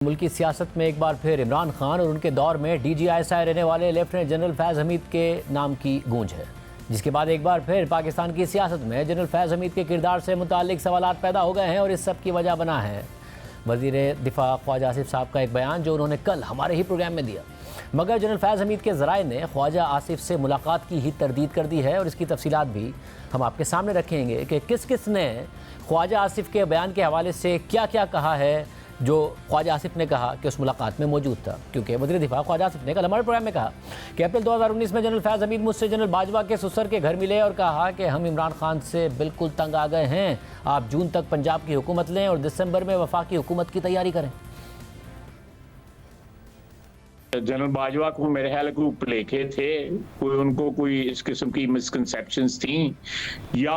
मुल्की सियासत में एक बार फिर इमरान खान और उनके दौर में DGISI रहने वाले लेफ्टिनेंट जनरल फैज़ हमीद के नाम की गूंज है, जिसके बाद एक बार फिर पाकिस्तान की सियासत में जनरल फैज़ हमीद के किरदार से मुताल्लिक सवालात पैदा हो गए हैं और इस सब की वजह बना है वज़ीर दिफा ख्वाजा आसिफ साहब का एक बयान जो उन्होंने कल हमारे ही प्रोग्राम में दिया। मगर जनरल फैज़ हमीद के ज़राए ने ख्वाजा आसिफ से मुलाकात की ही तरदीद कर दी है और इसकी तफसीलात भी हम आपके सामने रखेंगे कि किस किस ने ख्वाजा आसिफ के बयान के हवाले से क्या क्या कहा है जो ख्वाजा आसिफ ने कहा कि उस मुलाकात में मौजूद था। क्योंकि वज़ीर दिफा ख्वाजा आसिफ ने कल हमारे प्रोग्राम में कहा कि अप्रैल 2019 में जनरल फैज़ हमीद मुझसे जनरल बाजवा के ससुर के घर मिले और कहा कि हम इमरान खान से बिल्कुल तंग आ गए हैं, आप जून तक पंजाब की हुकूमत लें और दिसंबर में वफाकी हुकूमत की तैयारी करें। जनरल बाजवा को मेरे ख्याल ग्रुप लेके थे, उनको कोई इस किस्म की मिसकंसेप्शंस थी या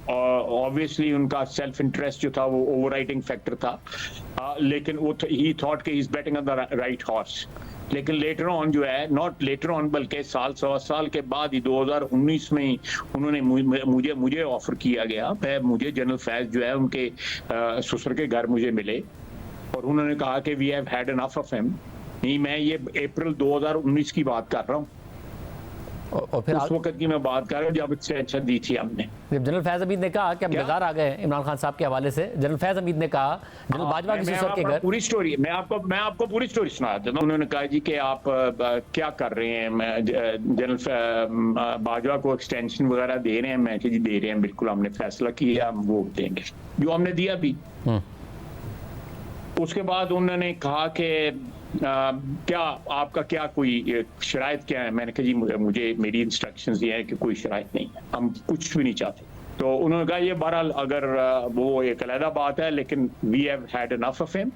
ऑब्वियसली उनका सेल्फ इंटरेस्ट जो था वो ओवरराइडिंग फैक्टर था, लेकिन वो ही थॉट कि he is betting on the right horse. लेकिन लेटर ऑन जो है, नॉट लेटर ऑन बल्कि साल सवा साल के बाद ही 2019 में उन्होंने मुझे ऑफर किया गया। मुझे जनरल फैज़ जो है उनके ससुर के घर मुझे मिले और उन्होंने कहा कि we have had enough of him. नहीं, मैं ये अप्रैल 2019 की बात कर रहा हूँ और फिर उस वक्त की मैं बात कर रहा हूँ जब एक्सटेंशन दी थी हमने। जब जनरल फैज़ हमीद ने कहा कि हम बेजार आ गए हैं इमरान खान साहब के हवाले से, जनरल फैज़ हमीद ने कहा जनरल बाजवा के ससुर के घर, पूरी स्टोरी मैं आपको पूरी स्टोरी सुना देता हूँ। उन्होंने कहा जी कि आप क्या कर रहे हैं, जनरल बाजवा को एक्सटेंशन वगैरह दे रहे हैं। मैं जी दे रहे हैं, बिल्कुल हमने फैसला किया, हम वो देंगे, जो हमने दिया भी। उसके बाद उन्होंने कहा कि क्या आपका क्या कोई शराइत क्या है। मैंने कहा जी मुझे मेरी इंस्ट्रक्शंस ये है कि कोई शराइत नहीं है, हम कुछ भी नहीं चाहते। तो उन्होंने कहा ये बहरहाल अगर वो एक अलग बात है, लेकिन we have had enough of him.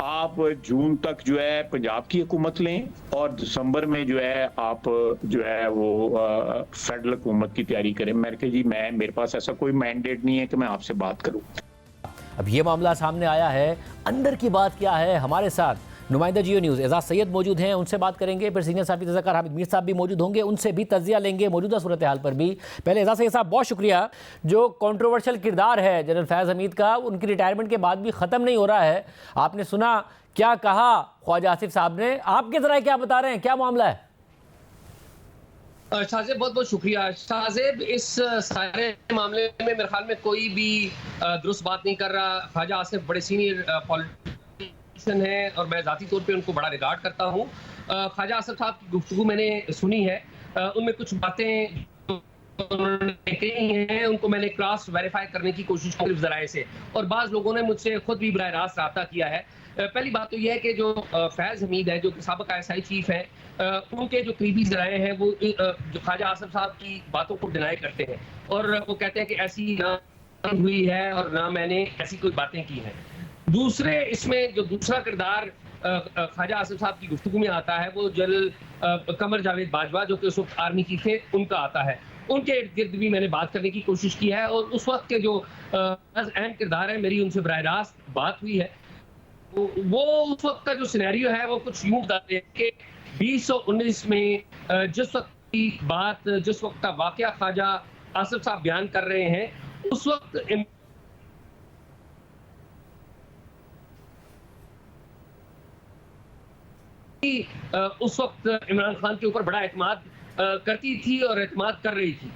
आप जून तक जो है पंजाब की हुकूमत लें और दिसंबर में जो है आप जो है वो फेडरल हुकूमत की तैयारी करें। मैंने कहा जी मेरे पास ऐसा कोई मैंडेट नहीं है कि मैं आपसे बात करूं। अब ये मामला सामने आया है, अंदर की बात क्या है। हमारे साथ नुमाइंदा जियो न्यूज़ एजाज सैयद मौजूद हैं, उनसे बात करेंगे। फिर सीनियर साहब रज़ाकार हामिद मीर साहब भी मौजूद होंगे, उनसे भी तज्जिया लेंगे मौजूदा सूरत हाल पर भी। पहले एजाज सैयद साहब बहुत शुक्रिया। जो कंट्रोवर्शियल किरदार है जनरल फैज़ हमीद का, उनकी रिटायरमेंट के बाद भी ख़त्म नहीं हो रहा है। आपने सुना क्या कहा ख्वाजा आसिफ साहब ने, आपके ज़रा क्या बता रहे हैं, क्या मामला है? शाहजेब बहुत बहुत शुक्रिया। शाहजेब इस सारे मामले में मेरे ख्याल में कोई भी दुरुस्त बात नहीं कर रहा। ख्वाजा आसिफ बड़े सीनियर पॉलिटिशियन है और मैं ज़ाती तौर पे उनको बड़ा रिगार्ड करता हूँ। ख्वाजा आसिफ साहब की गुफ्तगू मैंने सुनी है, उनमें कुछ बातें उन्होंने कही हैं उनको मैंने क्रॉस वेरीफाई करने की कोशिश की ज़राए से, और बाज़ लोगों ने मुझसे खुद भी बराह रास्त रब्ता किया है। पहली बात तो यह है कि जो फैज़ हमीद है जो कि साबिक़ ISI चीफ है, उनके जो करीबी ज़राए हैं वो जो ख्वाजा आसिफ साहब की बातों को डिनाई करते हैं और वो कहते हैं कि ऐसी ना हुई है और ना मैंने ऐसी कोई बातें की हैं। दूसरे इसमें जो दूसरा किरदार ख्वाजा आसिफ साहब की गुफ्तगू में आता है वो जनरल कमर जावेद बाजवा जो कि उस वक्त आर्मी चीफ थे, उनका आता है। उनके इर्द गिर्द भी मैंने बात करने की कोशिश की है और उस वक्त के जो अहम किरदार है, मेरी उनसे बराह रास्त बात हुई है। वो उस वक्त का जो सिनेरियो है वो कुछ यूं बताते हैं कि 2019 में जिस वक्त की बात, जिस वक्त का वाकया ख्वाजा आसिफ साहब बयान कर रहे हैं, उस वक्त इमरान खान के ऊपर बड़ा एतमाद करती थी और एतमाद कर रही थी।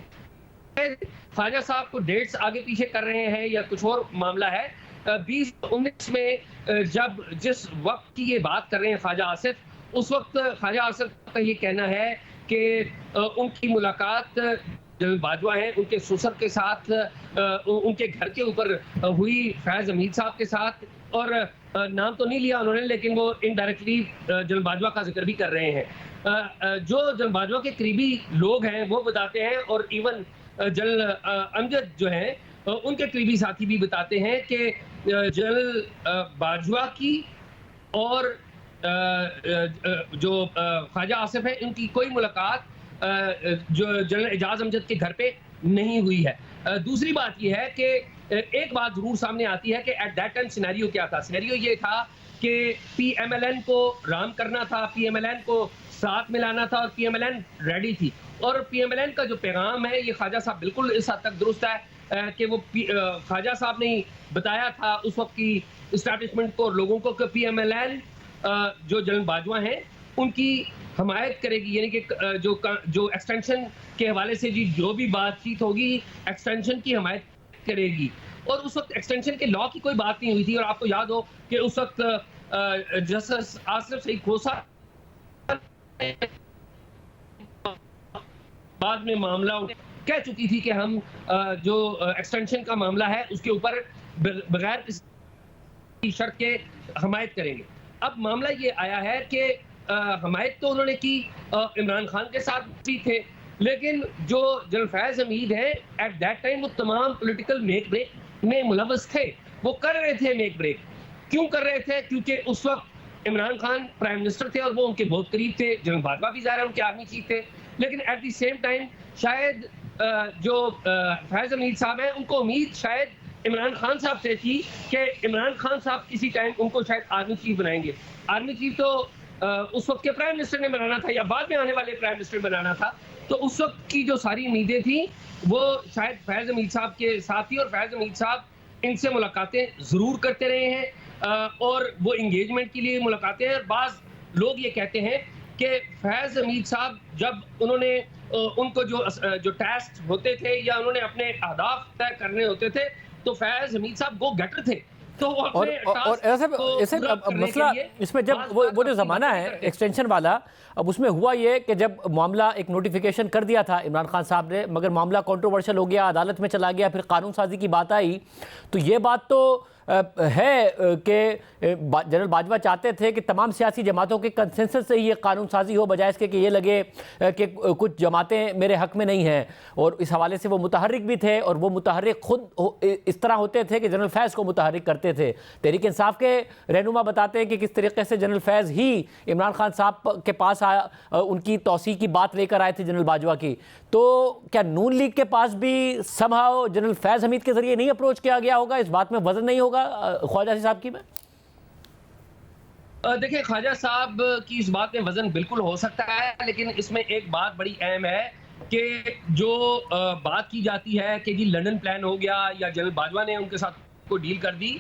ख्वाजा साहब को डेट्स आगे पीछे कर रहे हैं या कुछ और मामला है। 2019 में जब जिस वक्त की ये बात कर रहे हैं ख्वाजा आसिफ, उस वक्त ख्वाजा आसिफ का ये कहना है कि उनकी मुलाकात जनरल बाजवा हैं उनके ससुर के साथ, उनके घर के ऊपर हुई फैज़ हमीद साहब के साथ, और नाम तो नहीं लिया उन्होंने लेकिन वो इनडायरेक्टली जनरल बाजवा का जिक्र भी कर रहे हैं। जो जनरल बाजवा के करीबी लोग हैं वो बताते हैं और इवन जनरल अमजद जो हैं उनके करीबी साथी भी बताते हैं कि जनरल बाजवा की और जो ख्वाजा आसिफ है इनकी कोई मुलाकात जो जनरल एजाज अमजद के घर पे नहीं हुई है। दूसरी बात यह है कि एक बात जरूर सामने आती है कि एट दैट टाइम सिनेरियो क्या था। सिनेरियो ये था कि PMLN को राम करना था, PMLN को साथ मिलाना था और PMLN रेडी थी। और PMLN का जो पैगाम है ये ख्वाजा साहब बिल्कुल इस हद तक दुरुस्त है कि वो ख्वाजा साहब ने बताया था उस वक्त की इस्टेब्लिशमेंट को और लोगों को कि PMLN जो जनरल बाजवा हैं उनकी हमायत करेगी, यानी कि जो एक्सटेंशन के हवाले से जी जो भी बातचीत होगी एक्सटेंशन की हमायत करेगी। और उस वक्त एक्सटेंशन के लॉ की कोई बात नहीं हुई थी, और आपको याद हो कि उस वक्त जस्टिस आसिफ सईद खोसा बाद में मामला कह चुकी थी कि हम जो एक्सटेंशन का मामला है उसके ऊपर बगैर किसी शर्त के हमायत करेंगे। अब मामला ये आया है कि हमायत तो उन्होंने की इमरान खान के साथ भी थे, लेकिन जो जनरल फैज हमीद है एट दैट टाइम वो तमाम पॉलिटिकल मेक ब्रेक में मुलव्वस थे, वो कर रहे थे मेक ब्रेक। क्यों कर रहे थे? क्योंकि उस वक्त इमरान खान प्राइम मिनिस्टर थे और वो उनके बहुत करीब थे, जनरल बाजवा भी ज़ाहिर है उनके आर्मी चीफ थे, लेकिन एट द सेम टाइम शायद जो फैज हमीद साहब हैं उनको उम्मीद शायद इमरान खान साहब से थी कि इमरान खान साहब किसी टाइम उनको शायद आर्मी चीफ बनाएंगे। आर्मी चीफ तो उस वक्त के प्राइम मिनिस्टर ने बनाना था या बाद में आने वाले प्राइम मिनिस्टर बनाना था, तो उस वक्त की जो सारी उम्मीदें थी वो शायद फैज हमीद साहब के साथ थी, और फैज हमीद साहब इनसे मुलाकातें ज़रूर करते रहे हैं और वो इंगेजमेंट के लिए मुलाकातें हैं। और बाज़ लोग ये कहते हैं कि फैज हमीद साहब जब उन्होंने उनको जो टेस्ट होते थे या उन्होंने अपने अहदाफ तय करने होते थे तो फैज हमीद साहब गो गेटर थे। तो और ऐसे मसला इसमें जब वो जो ज़माना है एक्सटेंशन वाला, अब उसमें हुआ ये कि जब मामला एक नोटिफिकेशन कर दिया था इमरान खान साहब ने, मगर मामला कंट्रोवर्शियल हो गया, अदालत में चला गया, फिर कानून साजी की बात आई, तो ये बात तो है कि जनरल बाजवा चाहते थे कि तमाम सियासी जमातों के कंसेंसस से ही ये कानून साजी हो, बजाय इसके कि ये लगे कि कुछ जमातें मेरे हक में नहीं हैं। और इस हवाले से वो मुतहर्रिक भी थे, और वो मुतहर्रिक खुद इस तरह होते थे कि जनरल फैज़ को मुतहर्रिक करते थे। तहरीक इंसाफ के रहनुमा बताते हैं कि किस तरीके से जनरल फैज़ ही इमरान खान साहब के पास आया, उनकी तौसीक़ की बात लेकर आए थे जनरल बाजवा की। तो क्या नून लीग के पास भी समहाउ जनरल फैज़ हमीद के जरिए नहीं अप्रोच किया गया होगा? इस बात में वजन नहीं होगा ख्वाजा साहब की? में देखिए, ख्वाजा साहब की इस बात में वजन बिल्कुल हो सकता है, लेकिन इसमें एक बात बड़ी अहम है कि जो बात की जाती है कि जी लंदन प्लान हो गया या जनरल बाजवा ने उनके साथ कोई डील कर दी,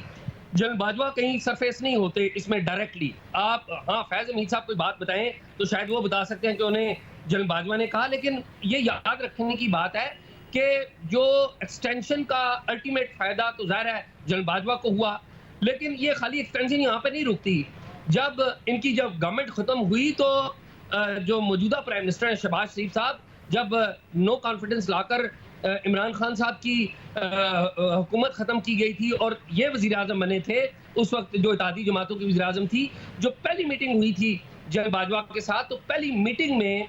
जनरल बाजवा कहीं सरफेस नहीं होते इसमें डायरेक्टली। आप हाँ फैज हमीद साहब कोई बात बताएं तो शायद वो बता सकते हैं कि उन्हें जनरल बाजवा ने कहा, लेकिन ये याद रखने की बात है कि जो एक्सटेंशन का अल्टीमेट फायदा तो ज़ाहिर है जनरल बाजवा को हुआ, लेकिन ये खाली एक्सटेंशन यहाँ पे नहीं रुकती। जब गवर्नमेंट ख़त्म हुई तो जो मौजूदा प्राइम मिनिस्टर हैं शहबाज शरीफ साहब, जब नो कॉन्फिडेंस लाकर इमरान खान साहब की हुकूमत ख़त्म की गई थी और ये वज़ीर आज़म बने थे, उस वक्त जो इत्तेहादी जमातों की वज़ीर आज़म थी, जो पहली मीटिंग हुई थी जनरल बाजवा के साथ, तो पहली मीटिंग में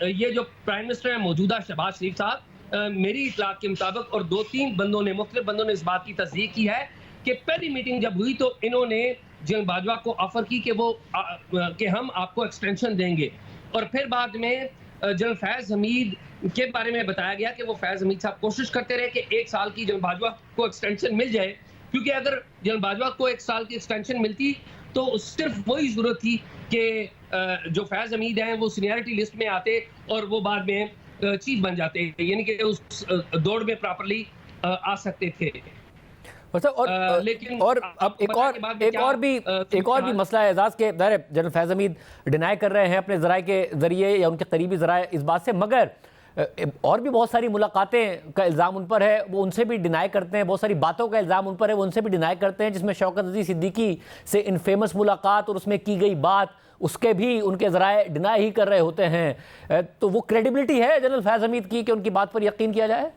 ये जो प्राइम मिनिस्टर हैं मौजूदा शहबाज शरीफ साहब, मेरी इतलात के मुताबिक और 2-3 बंदों ने मुख्तलिफ बंदों ने इस बात की तस्दीक की है कि पहली मीटिंग जब हुई तो इन्होंने जनरल बाजवा को ऑफर की कि हम आपको एक्सटेंशन देंगे। और फिर बाद में जनरल फैज़ हमीद के बारे में बताया गया कि वो फैज़ हमीद साहब कोशिश करते रहे कि 1 साल की जनरल बाजवा को एक्सटेंशन मिल जाए, क्योंकि अगर जनरल बाजवा को 1 साल की एक्सटेंशन मिलती तो सिर्फ वही ज़रूरत थी कि जो फैज़ हमीद हैं वो सीनियरिटी लिस्ट में आते और वो बाद में चीफ बन जाते, यानी कि उस दौड़ में प्रॉपर्ली आ सकते थे। लेकिन और अब एक और भी मसला है एजाज के, जनरल फैज़ हमीद डिनाई कर रहे हैं अपने ज़राए के ज़रिए या उनके करीबी ज़राए इस बात से, मगर और भी बहुत सारी मुलाकातें का इल्ज़ाम उन पर है, वो उनसे भी डिनाई करते हैं, बहुत सारी बातों का इल्ज़ाम उन पर है, वो उनसे भी डिनाई करते हैं, जिसमें शौकत अज़ीज़ सिद्दीकी से इनफेमस मुलाकात और उसमें की गई बात, उसके भी उनके ज़राए डिनाई ही कर रहे होते हैं। तो वो क्रेडिबिलिटी है जनरल फैज़ हमीद की कि उनकी बात पर यकीन किया जाए?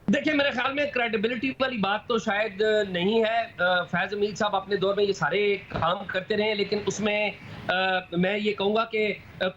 देखिए, मेरे ख्याल में क्रेडिबिलिटी वाली बात तो शायद नहीं है। फैज़ हमीद साहब अपने दौर में ये सारे काम करते रहे, लेकिन उसमें मैं ये कहूँगा कि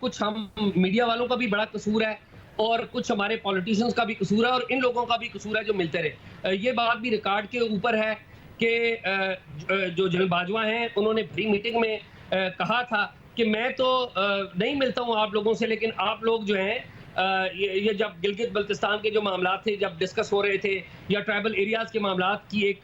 कुछ हम मीडिया वालों का भी बड़ा कसूर है और कुछ हमारे पॉलिटिशियंस का भी कसूर है और इन लोगों का भी कसूर है जो मिलते रहे। ये बात भी रिकॉर्ड के ऊपर है कि जो जनरल बाजवा हैं उन्होंने प्री मीटिंग में कहा था कि मैं तो नहीं मिलता हूँ आप लोगों से, लेकिन आप लोग जो हैं ये जब गिलगित बल्तिस्तान के जो मामला थे जब डिस्कस हो रहे थे या ट्राइबल एरियाज के मामला की एक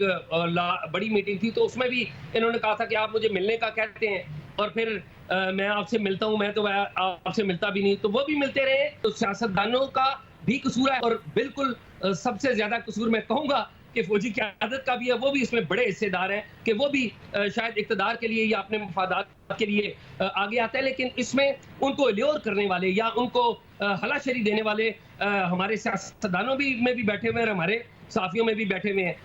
बड़ी मीटिंग थी, तो उसमें भी इन्होंने कहा था कि आप मुझे मिलने का कहते हैं और फिर मैं आपसे मिलता हूं, मैं तो आपसे मिलता भी नहीं, तो वो भी मिलते रहे। तो सियासतदानों का भी कसूर है और बिल्कुल सबसे ज्यादा कसूर मैं कहूंगा कि फौजी क़यादत का भी है, वो भी इसमें बड़े हिस्सेदार हैं कि वो भी शायद इक़्तिदार के लिए या अपने मफादात के लिए आगे आता है, लेकिन इसमें उनको ल्योर करने वाले या उनको हलाशरी देने वाले हमारे सियासतदानों में भी बैठे हुए हैं और हमारे साफियों में भी बैठे हुए हैं।